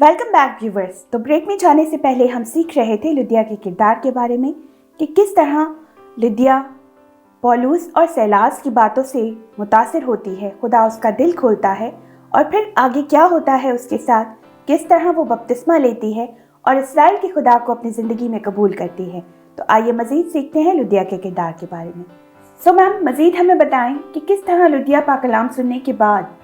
Welcome back viewers. तो break में जाने से पहले हम सीख रहे थे लुदिया के किरदार के बारे में कि किस तरह लुदिया पौलुस और सैलास की बातों से मुतासिर होती है, खुदा उसका दिल खोलता है और फिर आगे क्या होता है उसके साथ, किस तरह वो बपतिस्मा लेती है और इस्राएल के खुदा को अपनी ज़िंदगी में कबूल करती है। तो आइए मज़ीद सीखते हैं लुदिया के किरदार के बारे में। सो मैम, मज़ीद हमें बताएं कि किस तरह लुदिया पाक कलाम सुनने के बाद,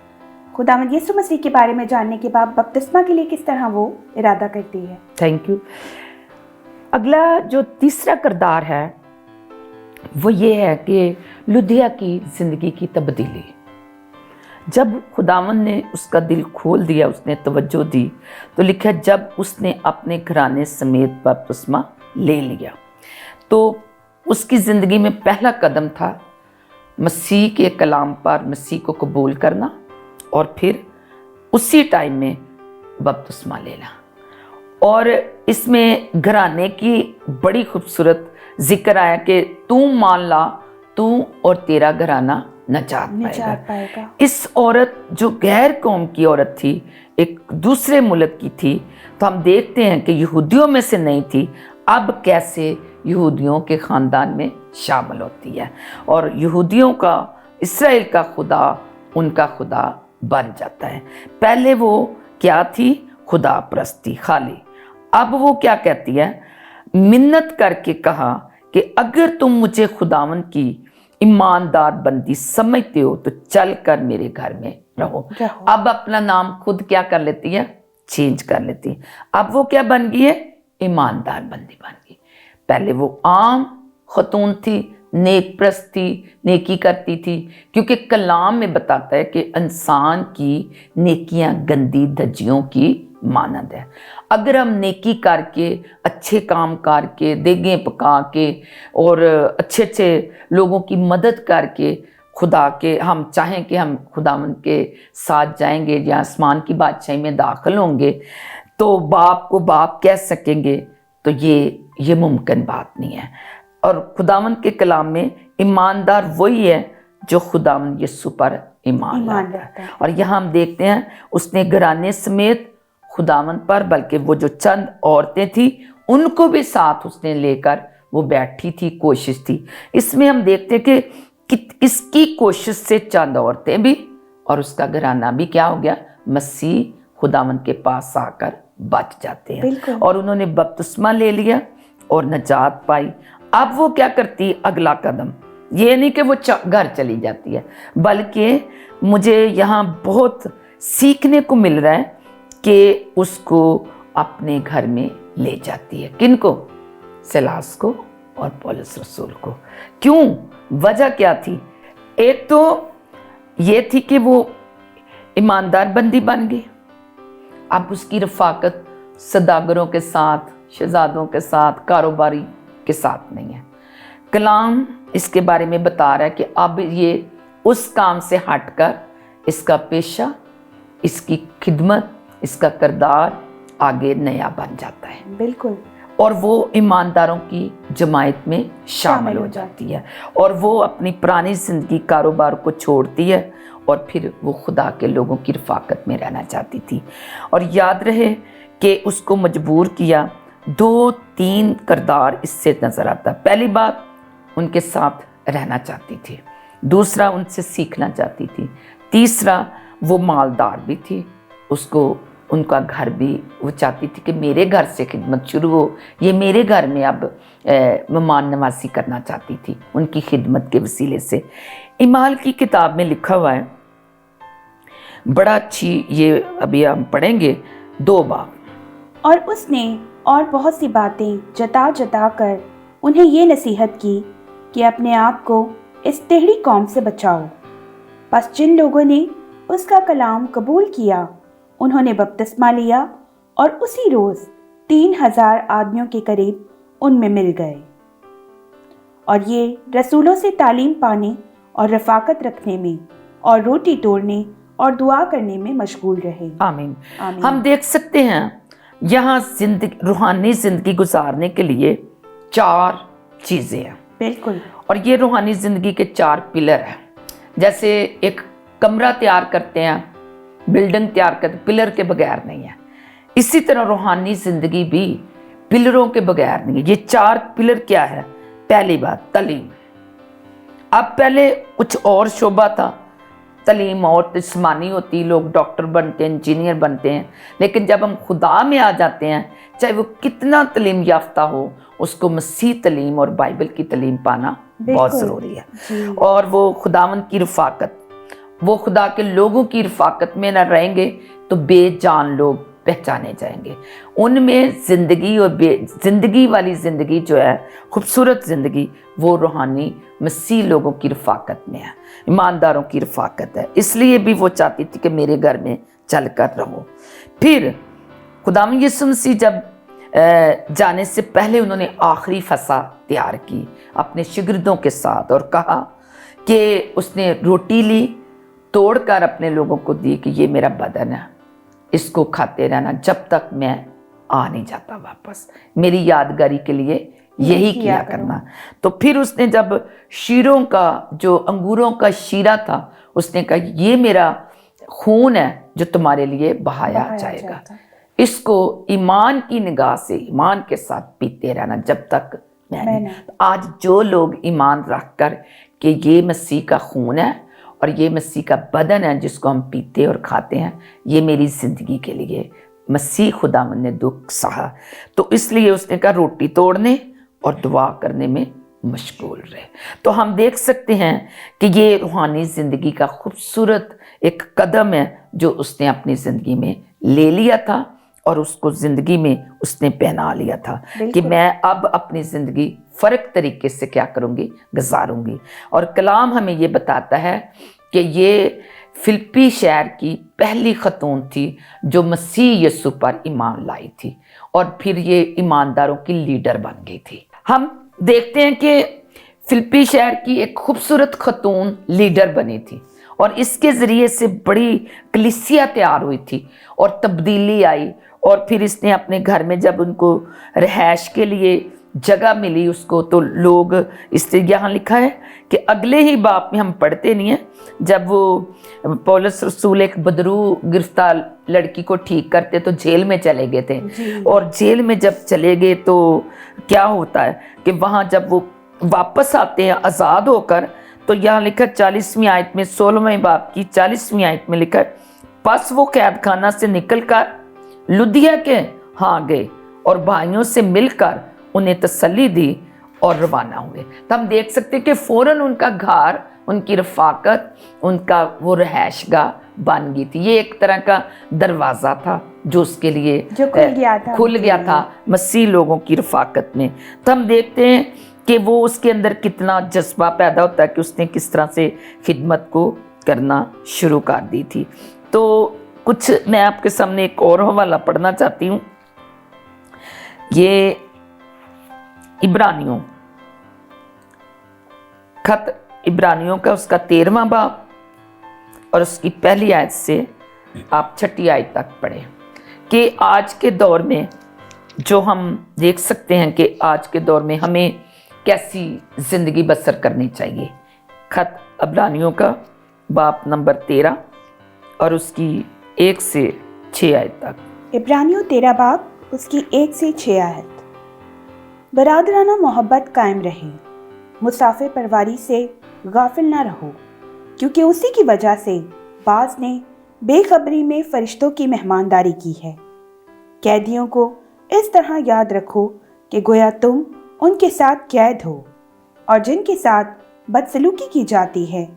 खुदावंद यीशु मसीह के बारे में जानने के बाद बपतिस्मा के लिए किस तरह वो इरादा करती है। Thank you. अगला जो तीसरा किरदार है वो ये है कि लुदिया की ज़िंदगी की तब्दीली। जब खुदावंद ने उसका दिल खोल दिया, उसने तवज्जो दी, तो लिखा जब उसने अपने घराने समेत बपतिस्मा ले लिया, तो उसकी ज़िंदगी में पहला कदम था मसीह के कलाम पर मसीह को कबूल करना और फिर उसी टाइम में बपतिस्मा लेना। और इसमें घराने की बड़ी खूबसूरत जिक्र आया कि तू मान ला, तू और तेरा घराना नजात पाएगा। इस औरत जो गैर कौम की औरत थी, एक दूसरे मुल्क की थी, तो हम देखते हैं कि यहूदियों में से नहीं थी, अब कैसे यहूदियों के ख़ानदान में शामिल होती है और यहूदियों का, इस्राएल का खुदा उनका खुदा बन जाता है। पहले वो क्या थी? खुदा परस्ती खाली। अब वो क्या कहती है? मिन्नत करके कहा कि अगर तुम मुझे खुदावन की ईमानदार बंदी समझते हो तो चल कर मेरे घर में रहो। अब अपना नाम खुद क्या कर लेती है? चेंज कर लेती है। अब वो क्या बन गई है? ईमानदार बंदी बन गई। पहले वो आम खतून थी, नेक प्रस्त थी, नेकी करती थी, क्योंकि कलाम में बताता है कि इंसान की नेकियां गंदी धज्जियों की मानद है। अगर हम नेकी करके, अच्छे काम करके, देगें पका के और अच्छे अच्छे लोगों की मदद करके खुदा के, हम चाहें कि हम खुदावंद के साथ जाएंगे या आसमान की बादशाही में दाखिल होंगे तो बाप को बाप कह सकेंगे, तो ये मुमकिन बात नहीं है। और खुदावंद के कलाम में ईमानदार वही है जो खुदावंद यीशु पर ईमान लाता है। और यहाँ हम देखते हैं उसने घराने समेत खुदावंद पर, बल्कि वो जो चंद औरतें थी उनको भी साथ उसने लेकर वो बैठी थी, कोशिश थी। इसमें हम देखते हैं कि इसकी कोशिश से चंद औरतें भी और उसका घराना भी क्या हो गया? मसीह खुदावंद के पास आकर बच जाते हैं और उन्होंने बपतिस्मा ले लिया और नजात पाई। अब वो क्या करती? अगला कदम ये नहीं कि वो घर चली जाती है, बल्कि मुझे यहाँ बहुत सीखने को मिल रहा है कि उसको अपने घर में ले जाती है। किनको? सैलास को और पौलुस रसूल को। क्यों? वजह क्या थी? एक तो ये थी कि वो ईमानदार बंदी बन गई। अब उसकी रफाकत सदागरों के साथ, शहजादों के साथ, कारोबारी के साथ नहीं है। कलाम इसके बारे में बता रहा है कि अब ये उस काम से हटकर इसका पेशा, इसकी खिदमत, इसका किरदार आगे नया बन जाता है। बिल्कुल। और वो ईमानदारों की जमायत में शामिल हो जाती है और वो अपनी पुरानी ज़िंदगी, कारोबार को छोड़ती है और फिर वो खुदा के लोगों की रफाकत में रहना चाहती थी। और याद रहे कि उसको मजबूर किया, 2-3 किरदार इससे नज़र आता। पहली बात, उनके साथ रहना चाहती थी। दूसरा, उनसे सीखना चाहती थी। तीसरा, वो मालदार भी थी, उसको उनका घर भी वो चाहती थी कि मेरे घर से खिदमत शुरू हो, ये मेरे घर में अब मेहमान नवाजी करना चाहती थी उनकी खिदमत के वसीले से। इमाल की किताब में लिखा हुआ है, बड़ा अच्छी, ये अभी हम पढ़ेंगे 2 बाब। और उसने और बहुत सी बातें जता जता कर उन्हें ये नसीहत की कि अपने आप को इस टेढ़ी कौम से बचाओ। बस जिन लोगों ने उसका कलाम कबूल किया उन्होंने बपतिस्मा लिया और उसी रोज़ 3000 आदमियों के करीब उनमें मिल गए और ये रसूलों से तालीम पाने और रफाकत रखने में और रोटी तोड़ने और दुआ करने में मशगूल रहे। आमीन। हम देख सकते हैं यहाँ रूहानी ज़िंदगी गुजारने के लिए 4 चीज़ें हैं। बिल्कुल। और ये रूहानी ज़िंदगी के 4 पिलर हैं। जैसे एक कमरा तैयार करते हैं, बिल्डिंग तैयार करते, पिलर के बगैर नहीं है। इसी तरह रूहानी ज़िंदगी भी पिलरों के बगैर नहीं है। ये 4 पिलर क्या है? पहली बात तालीम। अब पहले कुछ और शोबा था, तालीम और जिस्मानी होती, लोग डॉक्टर बनते हैं, इंजीनियर बनते हैं, लेकिन जब हम खुदा में आ जाते हैं, चाहे वो कितना तालीम याफ्ता हो, उसको मसीह तालीम और बाइबल की तालीम पाना बहुत ज़रूरी है। और वो खुदावंद की रफ़ाकत, वो खुदा के लोगों की रफ़ाकत में ना रहेंगे तो बेजान लोग पहचाने जाएंगे। उनमें ज़िंदगी और ज़िंदगी वाली ज़िंदगी जो है, खूबसूरत ज़िंदगी, वो रूहानी मसीह लोगों की रफ़ाकत में है, ईमानदारों की रफ़ाकत है। इसलिए भी वो चाहती थी कि मेरे घर में चल कर रहो। फिर खुदावंद यीशु मसीह जब जाने से पहले उन्होंने आखिरी फसा तैयार की अपने शागिर्दों के साथ और कहा कि उसने रोटी ली, तोड़कर अपने लोगों को दी कि ये मेरा बदन है, इसको खाते रहना जब तक मैं आ नहीं जाता वापस, मेरी यादगारी के लिए यही किया करना। तो फिर उसने जब शीरों का, जो अंगूरों का शीरा था, उसने कहा ये मेरा खून है जो तुम्हारे लिए बहाया जाएगा, इसको ईमान की निगाह से, ईमान के साथ पीते रहना जब तक मैं। आज जो लोग ईमान रख कर कि ये मसीह का खून है और ये मसीह का बदन है जिसको हम पीते और खाते हैं, ये मेरी ज़िंदगी के लिए मसीह खुदावंद ने दुख सहा, तो इसलिए उसने कहा रोटी तोड़ने और दुआ करने में मशगूल रहे। तो हम देख सकते हैं कि ये रूहानी ज़िंदगी का खूबसूरत एक कदम है जो उसने अपनी ज़िंदगी में ले लिया था और उसको ज़िंदगी में उसने पहना लिया था कि मैं अब अपनी ज़िंदगी फ़र्क तरीके से क्या करूँगी, गुजारूँगी। और कलाम हमें ये बताता है कि ये फिलिप्पी शहर की पहली खतून थी जो मसीह यीशु पर ईमान लाई थी और फिर ये ईमानदारों की लीडर बन गई थी। हम देखते हैं कि फिलिप्पी शहर की एक खूबसूरत खतून लीडर बनी थी और इसके ज़रिए से बड़ी कलीसिया तैयार हुई थी और तब्दीली आई। और फिर इसने अपने घर में जब उनको रहायश के लिए जगह मिली उसको, तो लोग, इससे यहाँ लिखा है कि अगले ही बाप में हम पढ़ते नहीं हैं, जब वो पौलुस रसूल एक बदरू गिरफ्तार लड़की को ठीक करते तो जेल में चले गए थे, और जेल में जब चले गए तो क्या होता है कि वहाँ जब वो वापस आते हैं आज़ाद होकर, तो यहाँ लिखा 40वीं आयत में, 16वें बाप की 40वीं आयत में लिखा, बस वो कैद खाना से निकल कर लुदिया के हाँ गए और भाइयों से मिलकर उन्हें तसल्ली दी और रवाना हुए। तो हम देख सकते हैं कि फौरन उनका घर, उनकी रफाकत, उनका वो रहायशगाह बन गई थी। ये एक तरह का दरवाज़ा था जो उसके लिए जो खुल गया था मसीह लोगों की रफाकत में। तो हम देखते हैं कि वो उसके अंदर कितना जज्बा पैदा होता है कि उसने किस तरह से खिदमत को करना शुरू कर दी थी। तो कुछ मैं आपके सामने एक और हवाला पढ़ना चाहती हूँ। ये इब्रानियों, खत इब्रानियों का उसका 13वां बाब और उसकी पहली आयत से आप 6ठी आयत तक पढ़ें कि आज के दौर में जो हम देख सकते हैं कि आज के दौर में हमें कैसी ज़िंदगी बसर करनी चाहिए। खत इब्रानियों का बाब नंबर 13 और उसकी 1 से 6 आयत तक। इब्रानियों 13 बाब उसकी 1 से 6 आयत। बरादराना मोहब्बत कायम रहे, मुसाफिर परवारी से गाफिल ना रहो, क्योंकि उसी की वजह से बाज ने बेखबरी में फरिश्तों की मेहमानदारी की है। कैदियों को इस तरह याद रखो कि गोया तुम उनके साथ कैद हो, और जिनके साथ बदसलूकी की जाती है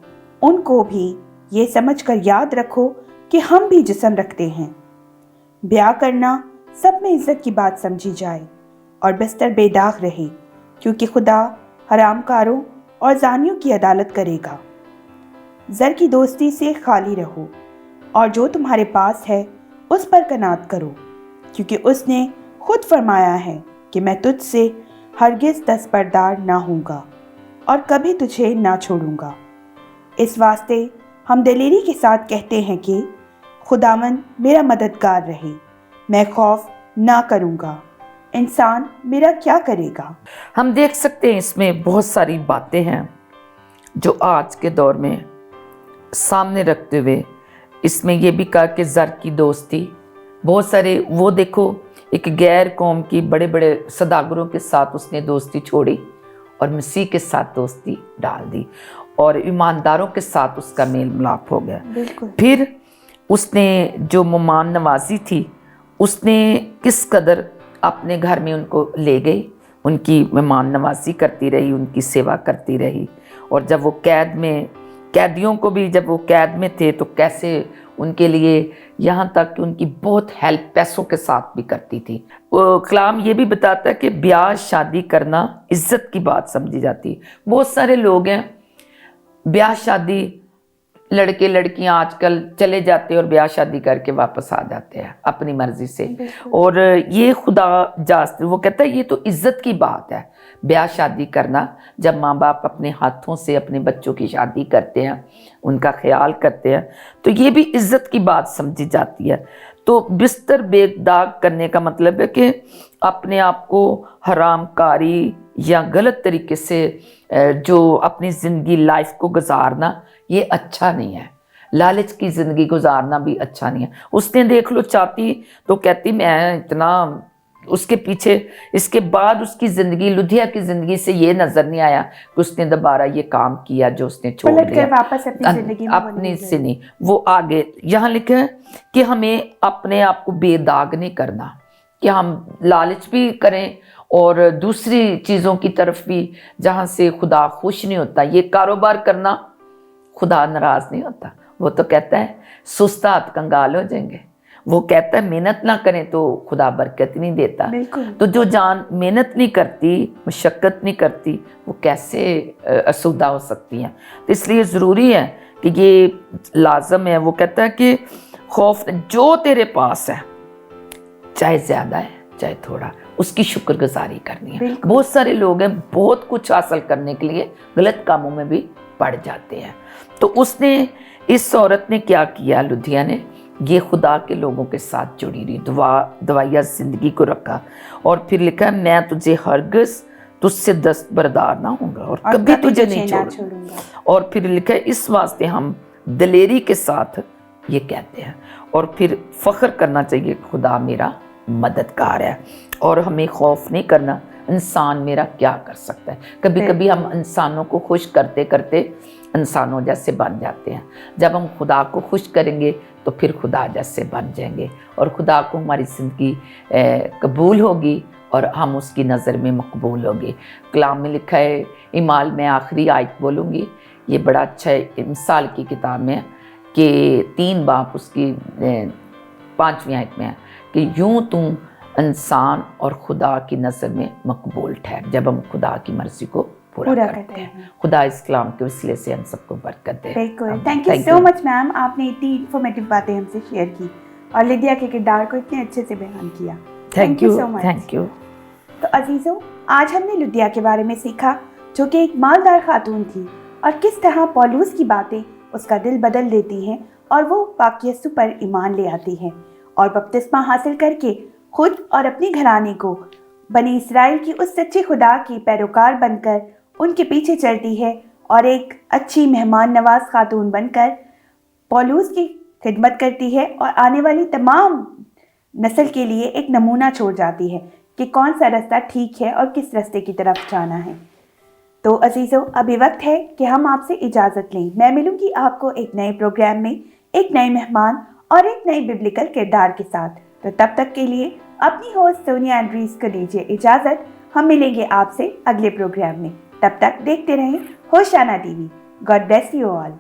उनको भी ये समझकर याद रखो कि हम भी जिस्म रखते हैं। ब्याह करना सब में इज्जत की बात समझी जाए और बिस्तर बेदाग रहे, क्योंकि खुदा हरामकारों और जानियों की अदालत करेगा। ज़र की दोस्ती से खाली रहो और जो तुम्हारे पास है उस पर कनात करो, क्योंकि उसने खुद फरमाया है कि मैं तुझसे हरगिज़ दस्तबरदार ना होऊंगा और कभी तुझे ना छोड़ूंगा। इस वास्ते हम दिलेरी के साथ कहते हैं कि खुदावंद मेरा मददगार रहे, मैं खौफ ना करूंगा, इंसान मेरा क्या करेगा। हम देख सकते हैं इसमें बहुत सारी बातें हैं जो आज के दौर में सामने रखते हुए इसमें यह भी कहा कि ज़र की दोस्ती बहुत सारे वो देखो, एक गैर कौम की बड़े बड़े सदागरों के साथ उसने दोस्ती छोड़ी और मसीह के साथ दोस्ती डाल दी, और ईमानदारों के साथ उसका मेल मिलाप हो गया। बिल्कुल। फिर उसने जो मेहमान नवाजी थी, उसने किस कदर अपने घर में उनको ले गई, उनकी मेहमान नवाजी करती रही, उनकी सेवा करती रही। और जब वो कैदियों को भी, जब वो कैद में थे तो कैसे उनके लिए, यहाँ तक कि उनकी बहुत हेल्प पैसों के साथ भी करती थी। वो कलाम ये भी बताता है कि ब्याह शादी करना इज्जत की बात समझी जाती है। बहुत सारे लोग हैं, ब्याह शादी, लड़के लड़कियां आजकल चले जाते हैं और ब्याह शादी करके वापस आ जाते हैं अपनी मर्जी से, और ये खुदा जास्त, वो कहता है ये तो इज्जत की बात है ब्याह शादी करना। जब माँ बाप अपने हाथों से अपने बच्चों की शादी करते हैं, उनका ख्याल करते हैं, तो ये भी इज्जत की बात समझी जाती है। तो बिस्तर बेदाग करने का मतलब है कि अपने आप को हरामकारी या गलत तरीके से जो अपनी ज़िंदगी लाइफ को गुजारना, ये अच्छा नहीं है। लालच की ज़िंदगी गुजारना भी अच्छा नहीं है। उसने देख लो चाहती तो कहती मैं इतना उसके पीछे, इसके बाद उसकी ज़िंदगी, लुधिया की ज़िंदगी से ये नज़र नहीं आया कि उसने दोबारा ये काम किया जो उसने छोड़ दिया, वापस अपनी ज़िंदगी में अपनी से नहीं, वो आगे। यहाँ लिखा है कि हमें अपने आप को बेदाग नहीं करना, कि हम लालच भी करें और दूसरी चीज़ों की तरफ भी जहाँ से खुदा खुश नहीं होता। ये कारोबार करना, खुदा नाराज़ नहीं होता। वो तो कहता है सुस्ता हाथ कंगाल हो जाएंगे। वो कहता है मेहनत ना करें तो खुदा बरकत नहीं देता। तो जो जान मेहनत नहीं करती, मशक्क़त नहीं करती, वो कैसे आसूदा हो सकती हैं। तो इसलिए ज़रूरी है कि ये लाजम है। वो कहता है कि खौफ जो तेरे पास है, चाहे ज़्यादा है चाहे थोड़ा, उसकी शुक्रगुजारी करनी है। बहुत सारे लोग हैं बहुत कुछ हासिल करने के लिए गलत कामों में भी पड़ जाते हैं। तो उसने, इस औरत ने क्या किया, लुधिया ने, ये खुदा के लोगों के साथ जुड़ी रही, दवाइया ज़िंदगी को रखा। और फिर लिखा मैं तुझे हरगिज़ तुझसे दस्तबरदार ना होऊंगा और कभी तुझे नहीं छोड़ूंगा। और फिर लिखा इस वास्ते हम दलेरी के साथ ये कहते हैं। और फिर फ़ख्र करना चाहिए, खुदा मेरा मददगार है और हमें खौफ नहीं करना, इंसान मेरा क्या कर सकता है। कभी कभी हम इंसानों को खुश करते करते इंसानों जैसे बन जाते हैं। जब हम खुदा को खुश करेंगे तो फिर खुदा जैसे बन जाएंगे और खुदा को हमारी ज़िंदगी कबूल होगी और हम उसकी नज़र में मकबूल होंगे। कलाम में लिखा है, इमाल में आखिरी आयत बोलूँगी, ये बड़ा अच्छा है, मिसाल की किताब में कि 3 बाप उसकी 5वीं आयत में है कि यूँ तुम इंसान और खुदा की नज़र में मकबूल ठहर, जब हम खुदा की मर्ज़ी को पूरा करते हैं। खुदा इस कलाम के वसीले से हम सबको बरकत दे। बिल्कुल, thank you so much ma'am, आपने इतनी इन्फॉर्मेटिव बातें हमसे शेयर की और लिदिया के किरदार को इतने अच्छे से बयान किया। Thank you so much. Thank you. तो अजीज़ों, आज हमने लुदिया के बारे में सीखा, जो कि एक मालदार खातून थी और किस तरह पौलुस की बातें उसका दिल बदल देती हैं और वो बाकी यीशु पर ईमान ले आती है और बपतिस्मा हासिल करके खुद और अपने घराने को बनी इस्राएल की उस सच्चे खुदा की पैरोकार बनकर उनके पीछे चलती है और एक अच्छी मेहमान नवाज खातून बनकर पौलुस की खिदमत करती है और आने वाली तमाम नस्ल के लिए एक नमूना छोड़ जाती है कि कौन सा रास्ता ठीक है और किस रास्ते की तरफ जाना है। तो अजीज़ों, अभी वक्त है कि हम आपसे इजाज़त लें। मैं मिलूंगी आपको एक नए प्रोग्राम में एक नए मेहमान और एक नए बिब्लिकल किरदार के साथ। तो तब तक के लिए अपनी होस्ट सोनिया एंड्रीज को दीजिए इजाज़त। हम मिलेंगे आपसे अगले प्रोग्राम में। तब तक देखते रहें Hosanna TV. God bless you all.